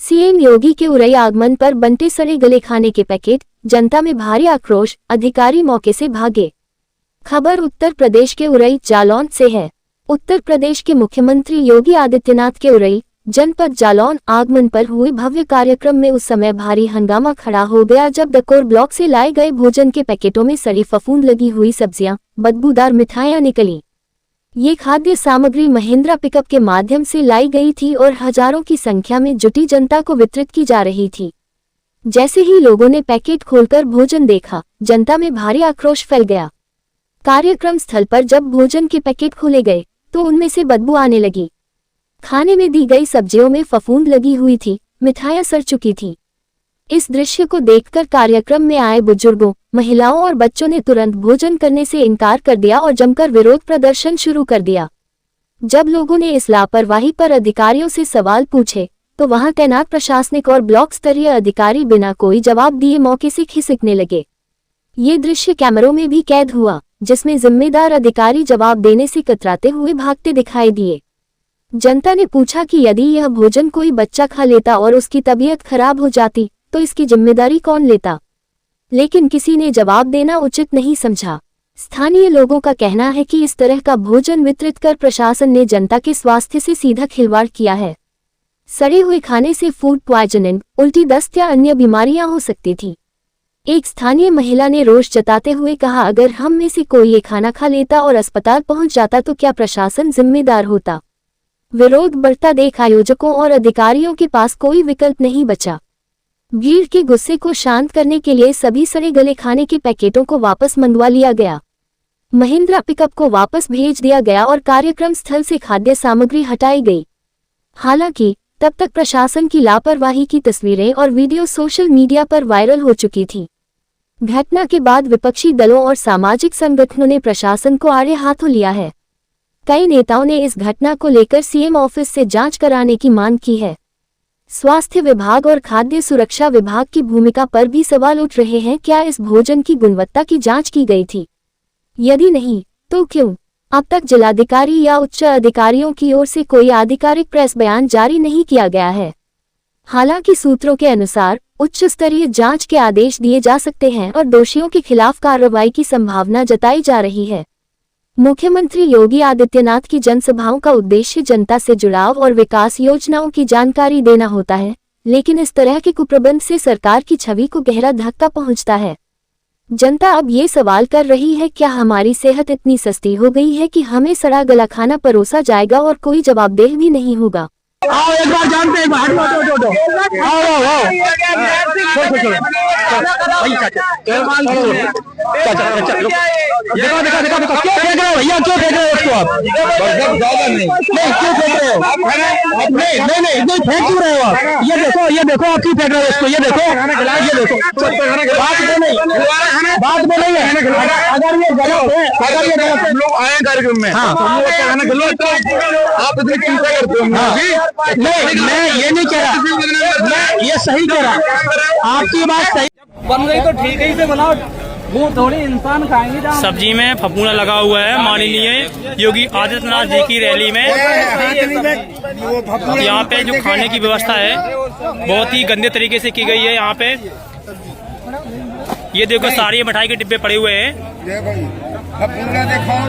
CM योगी के उरई आगमन पर बनते सड़े गले खाने के पैकेट, जनता में भारी आक्रोश, अधिकारी मौके से भागे। खबर उत्तर प्रदेश के उरई जालौन से है। उत्तर प्रदेश के मुख्यमंत्री योगी आदित्यनाथ के उरई जनपद जालौन आगमन पर हुए भव्य कार्यक्रम में उस समय भारी हंगामा खड़ा हो गया जब डकोर ब्लॉक से लाए गए भोजन के पैकेटों में सड़ी फफूंद लगी हुई सब्जियां, बदबूदार मिठाइयां निकली। ये खाद्य सामग्री महिंद्रा पिकअप के माध्यम से लाई गई थी और हजारों की संख्या में जुटी जनता को वितरित की जा रही थी। जैसे ही लोगों ने पैकेट खोलकर भोजन देखा, जनता में भारी आक्रोश फैल गया। कार्यक्रम स्थल पर जब भोजन के पैकेट खोले गए तो उनमें से बदबू आने लगी। खाने में दी गई सब्जियों में फफूंद लगी हुई थी, मिठाइयां सड़ चुकी थी। इस दृश्य को देखकर कार्यक्रम में आए बुजुर्गों, महिलाओं और बच्चों ने तुरंत भोजन करने से इनकार कर दिया और जमकर विरोध प्रदर्शन शुरू कर दिया। जब लोगों ने इस लापरवाही पर अधिकारियों से सवाल पूछे तो वहां तैनात प्रशासनिक और ब्लॉक स्तरीय अधिकारी बिना कोई जवाब दिए मौके से खिसकने लगे। ये दृश्य कैमरों में भी कैद हुआ, जिसमें जिम्मेदार अधिकारी जवाब देने से कतराते हुए भागते दिखाई दिए। जनता ने पूछा कि यदि यह भोजन कोई बच्चा खा लेता और उसकी तबीयत खराब हो जाती तो इसकी जिम्मेदारी कौन लेता, लेकिन किसी ने जवाब देना उचित नहीं समझा। स्थानीय लोगों का कहना है कि इस तरह का भोजन वितरित कर प्रशासन ने जनता के स्वास्थ्य से सीधा खिलवाड़ किया है। सड़े हुए खाने से फूड पॉइजनिंग, उल्टी, दस्त या अन्य बीमारियां हो सकती थी। एक स्थानीय महिला ने रोष जताते हुए कहा, अगर हम में से कोई ये खाना खा लेता और अस्पताल पहुंच जाता तो क्या प्रशासन जिम्मेदार होता। विरोध बढ़ता देख आयोजकों और अधिकारियों के पास कोई विकल्प नहीं बचा। भीड़ के गुस्से को शांत करने के लिए सभी सड़े गले खाने के पैकेटों को वापस मंगवा लिया गया। महिंद्रा पिकअप को वापस भेज दिया गया और कार्यक्रम स्थल से खाद्य सामग्री हटाई गई। हालांकि तब तक प्रशासन की लापरवाही की तस्वीरें और वीडियो सोशल मीडिया पर वायरल हो चुकी थी। घटना के बाद विपक्षी दलों और सामाजिक संगठनों ने प्रशासन को आड़े हाथों लिया है। कई नेताओं ने इस घटना को लेकर सीएम ऑफिस से जांच कराने की मांग की है। स्वास्थ्य विभाग और खाद्य सुरक्षा विभाग की भूमिका पर भी सवाल उठ रहे हैं। क्या इस भोजन की गुणवत्ता की जांच की गई थी? यदि नहीं, तो क्यों? अब तक जिलाधिकारी या उच्च अधिकारियों की ओर से कोई आधिकारिक प्रेस बयान जारी नहीं किया गया है। हालांकि सूत्रों के अनुसार उच्च स्तरीय जांच के आदेश दिए जा सकते हैं और दोषियों के खिलाफ कार्रवाई की संभावना जताई जा रही है। मुख्यमंत्री योगी आदित्यनाथ की जनसभाओं का उद्देश्य जनता से जुड़ाव और विकास योजनाओं की जानकारी देना होता है, लेकिन इस तरह के कुप्रबंध से सरकार की छवि को गहरा धक्का पहुंचता है। जनता अब ये सवाल कर रही है, क्या हमारी सेहत इतनी सस्ती हो गई है कि हमें सड़ा गला खाना परोसा जाएगा और कोई जवाबदेह भी नहीं होगा? आओ एक बार जानते हैं, भैया क्यों फेंक रहे हो उसको? आप क्यों फेंक रहे हो? नहीं फेंक क्यों रहे हो आप? ये देखो आप क्यों फेंक रहे हो उसको? ये देखो बात में नहीं है। अगर ये गलत है, लोग आए कार्यक्रम में, आप इतनी चिंता करते हो? नहीं, मैं ये नहीं कह रहा, मैं ये सही कह रहा। आपकी बात सही बन गई तो ठीक है, इसे बनाओ, वो थोड़ी इंसान खाएंगे। सब्जी में फफूंदा लगा हुआ है। माननीय योगी आदित्यनाथ जी की रैली में यहाँ पे जो खाने की व्यवस्था है बहुत ही गंदे तरीके से की गई है। यहाँ पे ये देखो सारी मिठाई के डिब्बे पड़े हुए हैं।